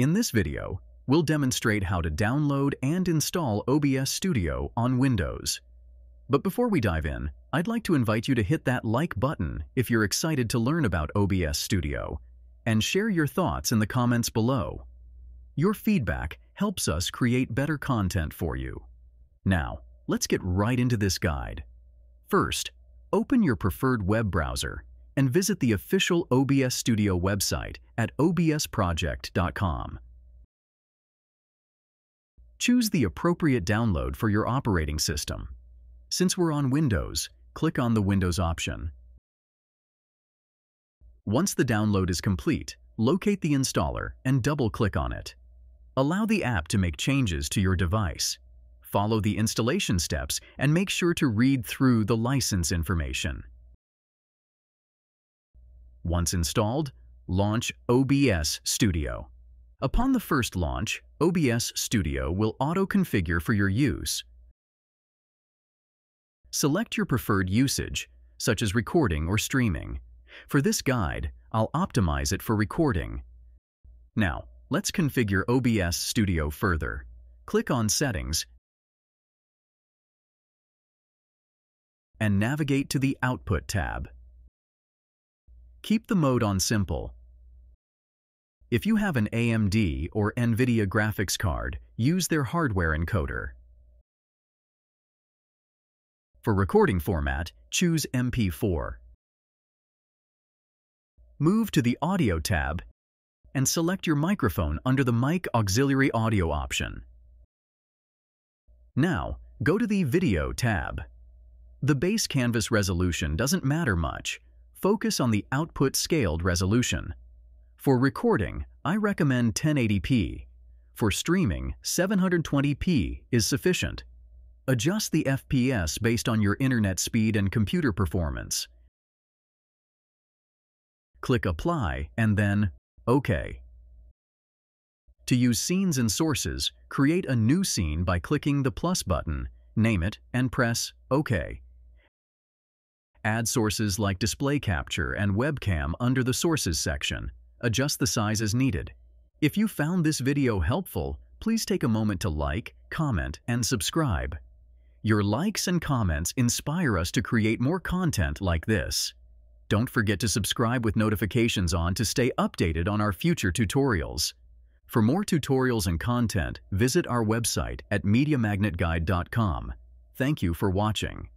In this video, we'll demonstrate how to download and install OBS Studio on Windows. But before we dive in, I'd like to invite you to hit that like button if you're excited to learn about OBS Studio, and share your thoughts in the comments below. Your feedback helps us create better content for you. Now, let's get right into this guide. First, open your preferred web browser and visit the official OBS Studio website at obsproject.com. Choose the appropriate download for your operating system. Since we're on Windows, click on the Windows option. Once the download is complete, locate the installer and double-click on it. Allow the app to make changes to your device. Follow the installation steps and make sure to read through the license information. Once installed, launch OBS Studio. Upon the first launch, OBS Studio will auto-configure for your use. Select your preferred usage, such as recording or streaming. For this guide, I'll optimize it for recording. Now, let's configure OBS Studio further. Click on Settings and navigate to the Output tab. Keep the mode on Simple. If you have an AMD or NVIDIA graphics card, use their hardware encoder. For recording format, choose MP4. Move to the Audio tab and select your microphone under the Mic Auxiliary Audio option. Now, go to the Video tab. The base canvas resolution doesn't matter much. Focus on the output scaled resolution. For recording, I recommend 1080p. For streaming, 720p is sufficient. Adjust the FPS based on your internet speed and computer performance. Click Apply and then OK. To use scenes and sources, create a new scene by clicking the plus button, name it, and press OK. Add sources like display capture and webcam under the Sources section. Adjust the size as needed. If you found this video helpful, please take a moment to like, comment, and subscribe. Your likes and comments inspire us to create more content like this. Don't forget to subscribe with notifications on to stay updated on our future tutorials. For more tutorials and content, visit our website at MediaMagnetGuide.com. Thank you for watching.